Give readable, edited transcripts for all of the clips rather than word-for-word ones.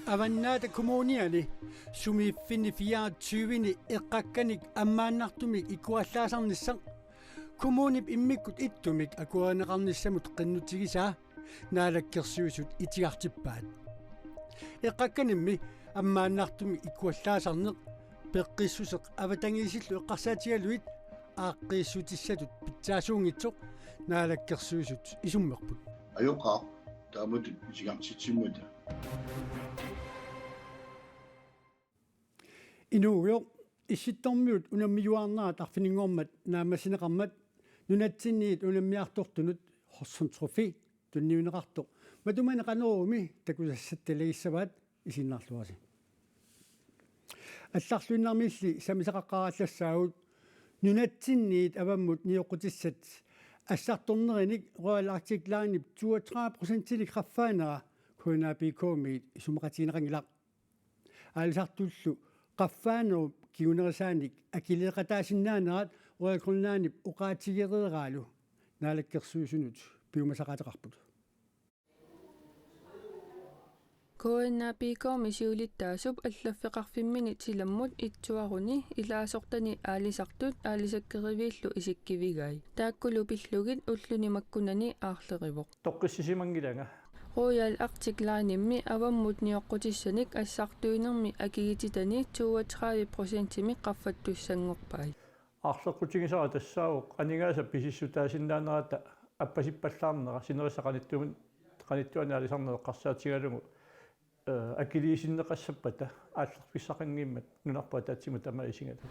Avannaata kommuniani sumiiffinni 24-ni eqqakkanik ammaannartumik ikuallaasarnissaq kommunip immikkut ittumik akuaneqarnissamut qinnutigisaa naalakkersuusut itigartippaat eqqakkanimmi ammaannartumik ikuallaasarneq peqqissuseq avatangiisillu eqqarsaatigaluit aaqqiissutissatut pitsaasuungitsoq naalakkersuusut isummerput ayoqa taamutut itigartitsimmuta inuuyo issittormiut unammiuarnaat arfiningormat naamasineqarmat nunatsinniit unammiartortunut horsuntrofi tunniuneqartoq matumane qanorumi takusassattalagissavaat isinnarluasi алларлуиннармилли самисақаққараллассаагут нунатсинниит аваммут ниоқутиссат ассарторнериник Royal Arctic Line 32% қаффаанера кунаапикоомиит исумақатинеқангилақ аалисартуллу qaffaanup kiunerisaanik akileqataasinnaanerat uakulnaanip uqaatigereeraalu naalakkersuusunut piumasaqateqarput koennaapikomi siulittaasup allaffiqarfimmini tilammut itsuaruni ilaasortani aalisartut aalisakkeriviillu isikkivigai taakkulu pillugit ulluni makkunani aarlerivoq toqqissisimangilaga Royal Arctic Line immi avammut nioqqutissanik assartuinermi akigititani 32%mi qaffattussanngorpai арлеққутигисара тассаауq анигааса писиссутаасиннааnerata аппасиппаллаарнера синерисақанитtumun qanittуанаалисарнеққарсаатигалугу акилиисиннеқассаппата ааллерписсақангиммат нунарпаа таатсиму тама исингала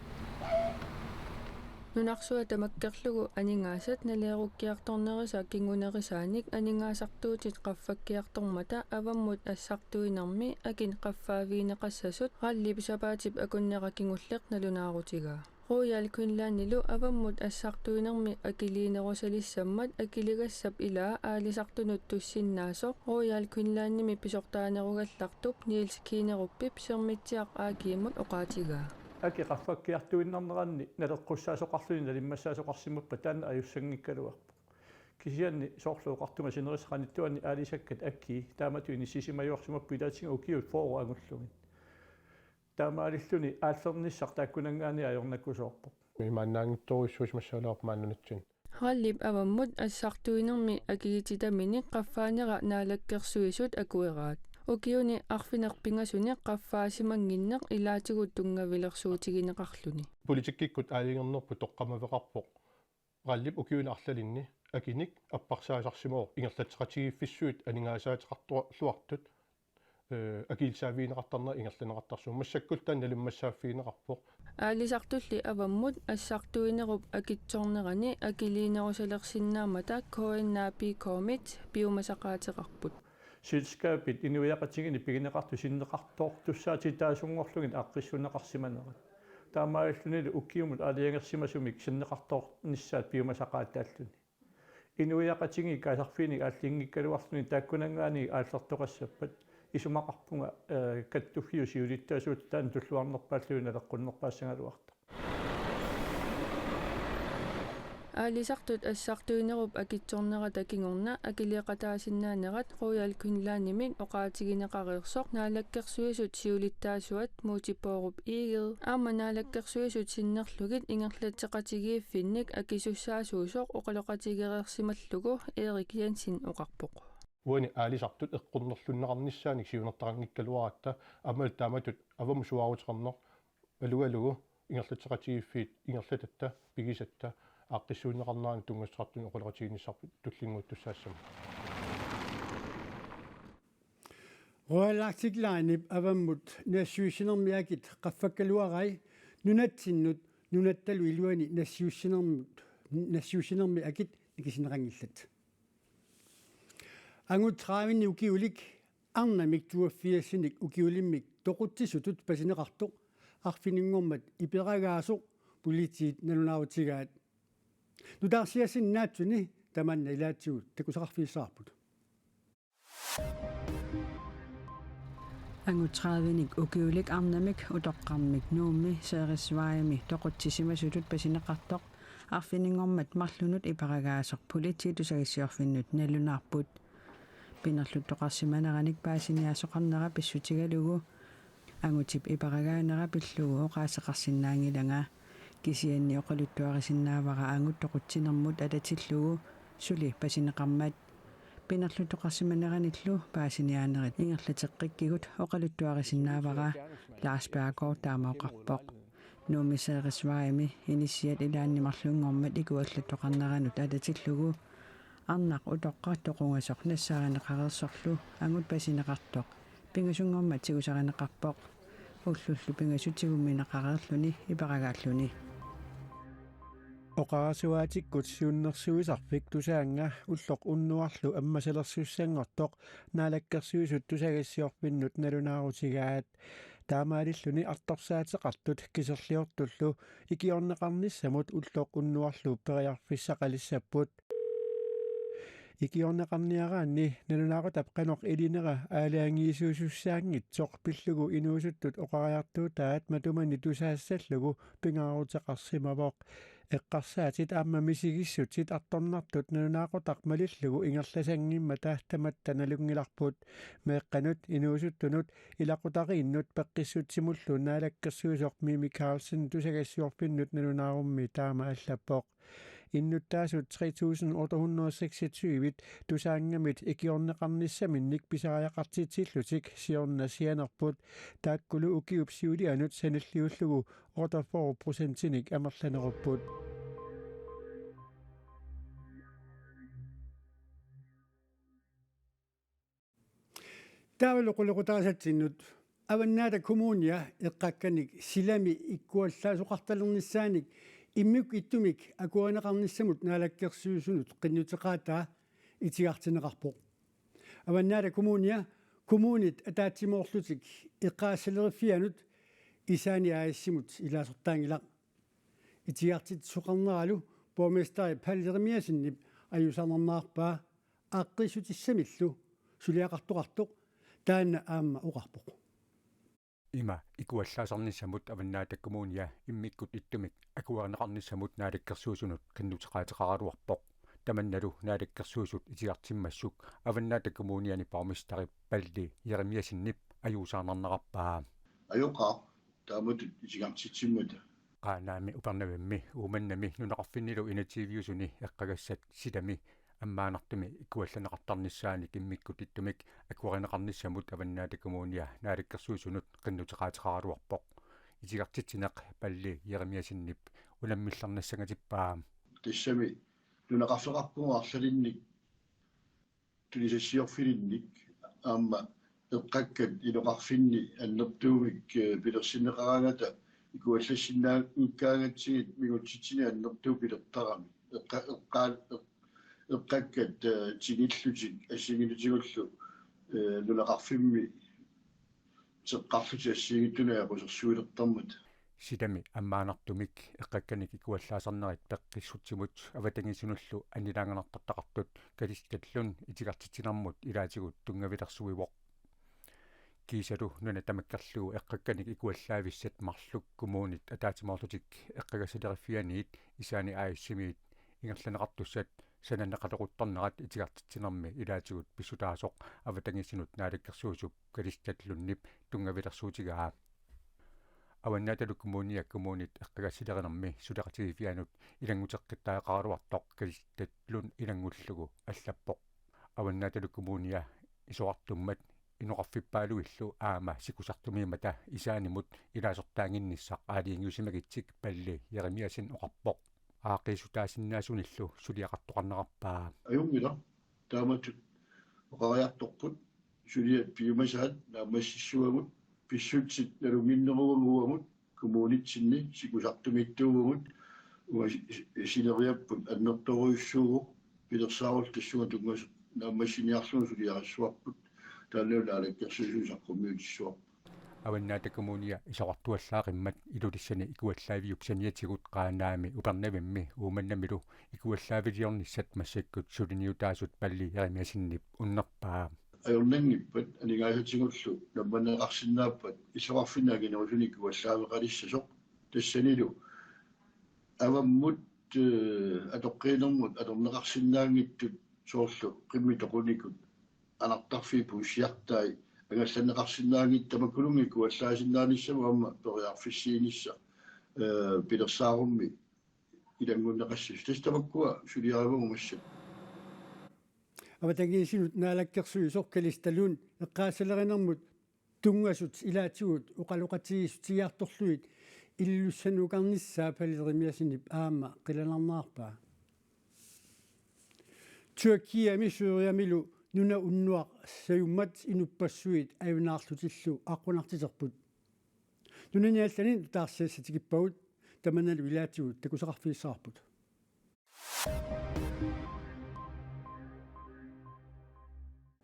нунарсуа тамаккерлугу анингаасат налееруккиарторнериса кингунерисааник анингаасартуутит qaffakkiartormata avamмут ассартуинерми акин qaffaaviineqassasut rallipисапаатип акуннеракингуллеқ налунаарутигаа Royal Queenlandilu avamмут ассартуинерми акилиинерусалиссаммат акилигассап илаа аалисартунут туссиннаасоқ Royal Queenlandimi писортаанеругаллартуп Niels Kiinerupпип сермитсиақ аакииммут оqaатигаа аки qaffakkiartuinnerneranni налеққуссаасоқарлуни налиммассаасоқарсиммаппа таана аюссангиккалуарпу кисианни соорлуоқартума синерисақаниттуани аалисаккат акки тааматуини сисимаюарсумаппу илаатинга укиут фоо агуллугин таамаалиллуни ааллерниссар тааккунангаани аёрнаккусоорпо мимааннаангитторуссуус массаалаарпа мааннунатсин халлип аваммут ассартуинерми акигититамини qaffaaneqa naalakkersuisut akueraat Ukiuni arfinerpingasuni qaffaasimangиннеq ilaatigut tungavilersuutigineqarluni политиккиккут аалингернерпу тоққамавеқарпоқ qalлип ukiuni арлалинни акиник аппарсаасарсимоо ингерлатеқатигиффиссуит анингаасаатеқартуа луартут акилсаавиинеқартарнера ингерланеқартарсуу массаккултаан налиммассааффиинеқарпоқ аалисартулли аваммут ассартуинеруп акитсорнерани акилиинерусалерсиннаамата коеннаапикоомит пиумасақаатеқарпут силскаапит инуяқатигини пигинеқарту синнеқартоор туссаатитаасунгорлугин аққиссунеқарсиманерат таамааллунили уккиумут аалиангерсимасумик синнеқартоор ниссаат пиумасақаатааллуни инуяқатиги каасарфиник ааллингиккалуарлуни тааккунангаани ааллертоқассаппат исумақарпунга каттуффиу сиулиттаасуут таан туллуарнерпааллуина леққуннерпаассангалуарта аалисартут ассартуинеруп акитсорнерата кингорна акилиақатаасиннаанерат Royal Queenlandimik оqaатигинеқариерсоқ наалаккерсуисут сиулиттаасуат мутипооруп иигел аама наалаккерсуисут синнерлугит ингерлатеқатигииффинник акисуссаасуусоқ оқалоқатигереерсималлугу Erik Jensen оқарпоқ уани аалисартут эққуннерлуннеқарниссааник сиунертарангиккалуаратта амал тааматут авамусуарутеқарнер алугалугу ингерлатеқатигииффиит ингерлататта пигисатта аққиссуунеқарнаани тунгассартуни оқалоқатигиниссарпут туллингууттуссаассама Royal Arctic Line avamмут нассуиссинермиакит qaffakkaluarai nunatsinнут nunattalу илуани нассуиссинерми акит никисинеқангиллат ангут траавинни укиулик арнамик туаффиассиник укиулиммик тоқутсисутут пасинеқартоқ арфинингормат иперагаасоқ политиит налунаарутигаат нутаарсиассиннаатсуни таманна илаатсуут такусақарфииссаарпут ангутраавиник укиулик арнамик утоққармик нуумми сеерисвааями тоқутсисимасутут пасинеқартоқ арфинингормат марлунут ипарагааsoq политиитусагиссиорфиннут налунаарпут пинерлуттоқарсиманераник паасиниаасоқарнера писсутигалугу ангутип ипарагаанера пиллугу оқаасеқарсинаангилага кисианни оқалуттуарисиннаавара ангуттоқутсинермут алатиллугу сули пасинеқармат пинерлуттоқарсиманераниллу паасиниаанерит ингерлатеққиккигут оқалуттуарисиннаавара лаарсбаагоор таамаоқарпоқ нуумисеерисваами инисиат илааннимарлунгормат икуаллаттоқарнеранут алатиллугу арнақ утоққартоқунгасоқ нассааринеқарерсорлу ангут пасинеқартоқ пингасунгормат сигусаринеқарпоқ уллуллу пингасутигумминеқарерлүни ипарагааллүни оқарасуаатиккут сиуннерсуисарфик тусаанга уллоқ уннуарлу аммасалерсуссангортоқ наалаккерсуисут тусагассиорпиннут налунаарутигаат таамаалиллүни арторсаатеқартут кисерлиортуллу икиорнеқарниссамут уллоқ уннуарлу периарфиссақалиссаппут икиорнеқарниараанни налунаарутап қанеқ илинера аалаангиисуусуссаангитсоқ пиллугу инуусуттут оқариартуутаат матумани тусаассаллугу пингаарутеқарсимавоқ эққарсаатит аама мисигиссутит арторнартут налунаақутақ малиллугу ингерласангимма таахтаматта налунгиларпут меэққанут инуусуттунут илақутарииннут пеққиссутсимуллу наалаккерсуусоқ Мими Карлсен тусагассиорпиннут налунаарумми таама аллаппоқ иннуттаасут 3826 тусаангамит икиорнеқарниссаминник писариақартитсиллутик сиорнасианерпут тааккулу укиуп сиулианут саналлиуллугу 84%-ник амерланеруппут таавалуқулуқутарасатсиннут аваннаата коммуния эққакканик силами иккуаллаасоқарталерниссааник иммик иттумик акуанеқарниссамут наалаккерсуусунут қиннутеқаатаа итигартинеқарпоқ аваннаата коммуния коммунит атаатсимоорлутик эққаассалериффианут исаани аассимут илаасортаангила итигартит соқарнералу поместари паллеримиасиннип аюсарнернаарпаа ааққисутиссамиллу сулиақартоқартоқ таанна аама оқарпоқ има икуаллаасарниссамут аваннаата коммуния иммиккут иттумик акуарнеқарниссамут наалаккерсуусунут қиннутеқаатеқаралуарпоқ таманналу наалаккерсуусут итигартиммассук аваннаата коммуниани пармистари палли еремиасиннип аюусаарнарнеқарпаа Ayoqa taamut itigartitsimmuta qaaнаами упернавимми ууманнами нунеқарфиннилу инативиусуни эққагассат силами аммаанартуми икуалланеқартарниссаани киммиккут иттумик акуаринеқарниссамут аваннаата коммуния наалаккерсуусунут қиннутеқаатеқаралуарпоқ итигартитсинеқ палли еремиасиннип уламмилларнассагатиппаа tissami nunaqarfeqarpungaarsalinnik tulisassiorfilinnik aamma eqqakkat iloqarfinni annertuumik pilersinneqarangata ikuallassinaa ukkaangatsigit migutsitsini annertuu pilertarami eqqakkat tigillutik assigilutigullu nunaqarfimmi seqqarluti assigitunaaqusersuilertarmut сидами аммаанартумик эққакканик икуаллаасарнерит пеққиссутсимут аватангисунуллу анилаанганартартақартут калисталлун итигартитсинармут илаатигут тунгавилерсуивоқ кисалу нуна тамаккарлугу эққакканик икуаллаависсат марлук коммунит атаатимоорлутик эққагасалериффианиит исаани ааиссимиит ингерланеқартуссат сананеқалеқуттарнерат итигартитсинарми илаатигут писсутаасоқ аватангисунут наалаккерсуусуп калисталлуннип тунгавилерсуутигаа аваннааталу коммуния коммунит эққагасилеринерми сулеқатигифианут илангутеққиттаақаралуартоқ калисталлун илангуллугу аллаппоқ аваннааталу коммуния исоқартуммат инуқарфиппаалуиллу аама сикусартумиимата исаанимут илаасортаангинниссақ аалиингиусимагитсик палли еремиасин оқарпоқ аақисутаасиннаасуниллу сулиақартоқарнеқарпаа ajungila taamatut oqariartorput suliat piumasaat naamassissuamut pissutsit nalunginneruanguamut kommunitsinni sikusartumittuugumut sineriapput annertoruissuugu pilersaarul tassuga tungas naamassiniarlunu suliaqassuarput taannaulaalakkersusuusaqqumiutissuarput аваннаата коммуния исоқартуаллаақиммат илулиссани икуаллаавиук саниатигут qaaнаами упернавимми ууманнамилу икуаллаавилиорниссат массаккут сулиниутаасут палли еремиасиннип уннерпаа ajornanngippat anigaasatsigullu nammaneqarsinnaappat isoqarfinnaaginarusunik uallaavеqalissasoq tassanilu avammut атоққиинэрмут аторнеқарсинаангиттут соорлу қиммитоқуникут анартарфи пуусиартай агалланеқарсинаангиттама кулунгику аллаасиннааниссама амма периарфиссиинисса пилерсаарумми илангуннеқассис тастамаккуа сулиаривагумассат аватагиисинут наалаккерсуи соркалисталуун эққаассалеринэрмут тунгасут илаатигут оқалоқатигиссутигаарторлуит иллуссанукарниссаа палилеримиасинип аама қиланарнаарпаа Тюркиами сууриамилу нуна уннуақ саюммат инуппассуит аюнаарлутиллу аққунартитерпут нунаниаллани таарсаассатигиппагут таманалу илаатигут такусақарфииссаарпут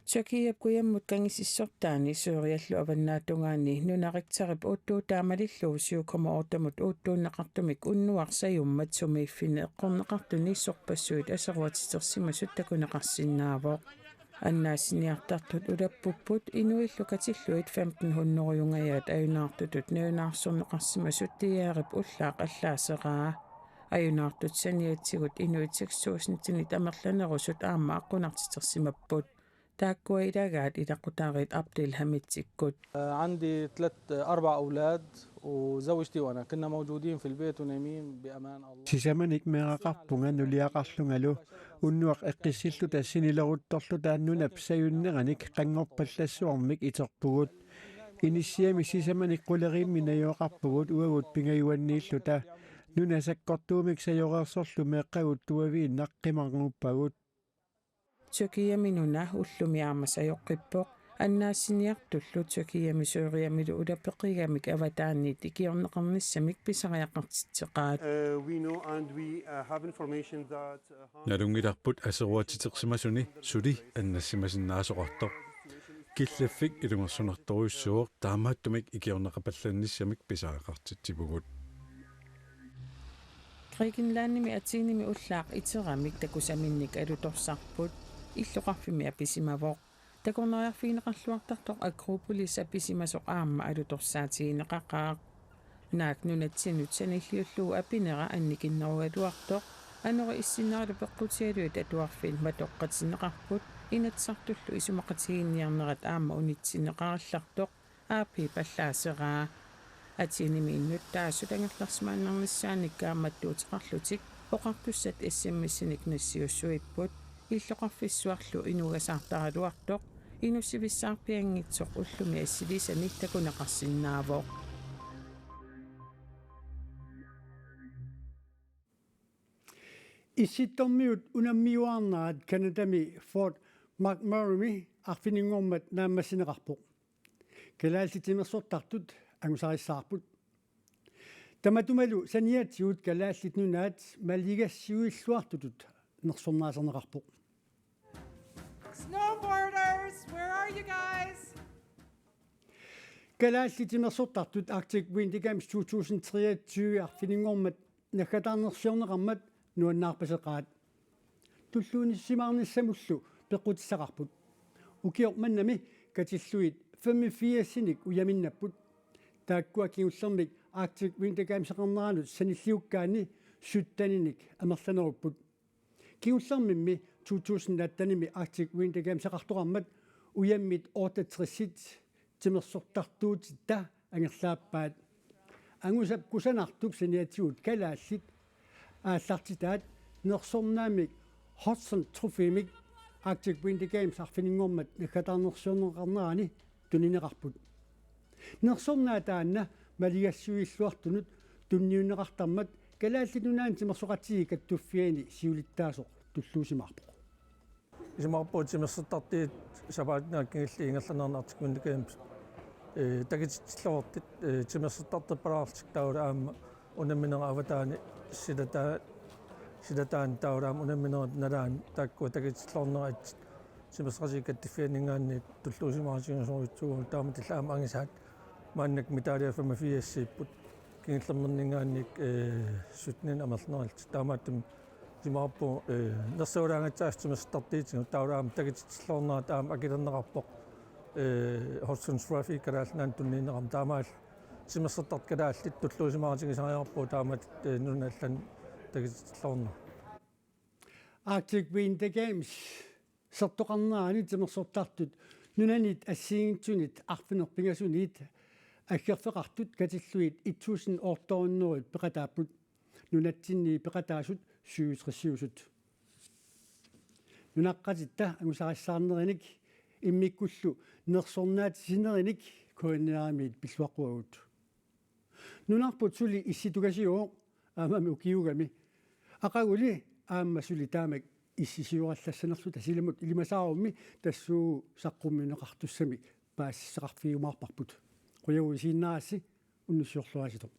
Тюркиап куяммут кангисиссортаани сууриаллу аваннаатунгаани нунариктерип уттуутаамалиллу сиукомоортамут уттууннеқартумик уннуарсаюммат сумииффини эққорнеқартуни иссорпассуит асеруатитерсимасут такунеқарсинаавоо аннаассиниартартут улаппуппут инуиллу катиллуит 1500 аюнаартутут неунаарсорнеқарсимасут тиаарип уллаақ аллаасераа аюнаартут саниатсигут инуитсаксуусниттинит амерланерусут аама аққунартитерсимаппут تاكو إيراغات إذا قطاغيت أبديل همتسكوت عندي 4 أولاد وزوجتي وأنا كنا موجودين في البيت ونايمين بأمان الله. سيسامنك ميراقاربونغا نولياقарлунгалу уннуақ эққиссиллу тассинилерутторлу тааннуна псаюннераник қангорпаллассуармик итерпугут иниссиами сисаманик қулериимми наёоқарпугут уагут пингаюаннииллу та нунасаккортуумик саёреерсорлу меққагут туавиин наққимарнуппагут Тюркияминуна уллумиаамасаёққиппоқ аннаассиниартуллу тюркиямисууриамилу улапеқигамик аватаанниит икиорнеқарниссамик писариақартитсеқаат налунгиларпут асеруатитерсимасуни сули аннассимасиннаасоқартоқ киллаффик илунгерсунарторуйссуоқ таамааттумик икиорнеқапалланниссамик писариақартитсипугут Грекинлаанними атсииними уллаақ итерамик такусаминник алуторсарпут иллоқарфими аписимавоқ такорнериарфиинеқарлуартартоқ акрополис аписимасоқ аама алуторсаатигинеқақаақ наак нунатсинут саниллиуллуу апинера анникиннеругалуартоқ анери иссиннералу пеққутиалуит атуарфил матоққатсинеқарпут инатсартуллу исумақатигинниарнерат аама унитсинеқараллартоқ аапи паллаасераа атиними иннуттаасут ангерларсмааннарниссааниккааматтуутеқарлутик оқартуссат смсиник нассиуссуиппут иллоқарфиссуарлу инугасаартаралуартоқ инуссивиссаарпиангитсоқ уллуми ассилисани такунеқарсинаавоо исситтормиут унаммиуаарнаат канадами Форт Макмерми арфинингормат нааммассинеқарпоқ калааллитимерсортартут ангусариссаарпут таматумалу саниатсиут калааллит нунаат малигассиуиллуартутут нерсорнаасернеқарпоқ Snowboarders, where are you guys? калааллитимерсортартут Arctic Winter Games 2023 арфинингормат нахатаарнерсиорнеқармат нуаннаарпасеқаат туллуунissимаарниссамуллу пеққутиссақарпут укиорманнами катиллуит 85-синик уяминнаппут тааккуа киуллермик Arctic Winter Games эқарнераанут саниллиуккаани суттаниник амерланеруппут киуллермимми 2018-ними Arctic Winter Games эқартораммат уяммит ортатрисит тимерсортартуутитта ангерлааппаат ангусап кусанартук саниатигут калааллит ааллартитаат нерсорнаамик Hudson Trophy-мик Arctic Winter Games арфинингормат накатаарнерсуунеқарнерани тунинеқарпут нерсорнаатаанна малигассуиллуартунут тунниунеқартармат калааллитунаан тимерсоқатиги каттуффиани сиулиттаасоқ туллуусимаарпоқ исмаарпуут тимерсертартиит сапаатнааккигилли ингерланернартик Winter Games тагитиллуортит тимерсертартиппалаарлик таула аама унамминера аватаани силатаан таураам унамминерат налаан тааккуа тагитиллуорнерат симерсрасик каттиффианингаанни туллуусимаасигнасоруитсугу тааматиллаама ангисаат мааннак митаалиафама фиассииппут кингиллернернингаанник сутнин амерлнералт таамааттум тимаарпу нерсаулаангатсаастимерсертартиитигу таураам тагитиллуорнера таама акилернеқарпоқ Hudson Trophy калаалнаан тунниинерам таамаал симерсертарт калааллит туллуусимаартигисариарпу таамат нуналлан тагитлорна Arctic Winter Games сертоқарнаани тимерсортартут нунанит ассигинтунит арфинерпингасунит аггерфеқартут катиллуит 1000 орторуннерут пеқатааппут нунатсинни пеқатаасут сюутриссиусут нунаққатитта агусариссаарнериник иммиккуллу нерсорнаат синериник коиннеарамиит пиллуаққуагут нунарпут сули исситугасиоо аамами укиугами ақагули аама сули таамак иссисиораллассанерлу тасиламут илимасаарумми тассуу саққумминеқартуссами паассеқарфиумаарпарпут қуягуи сииннаарасси уннуссиорлуасито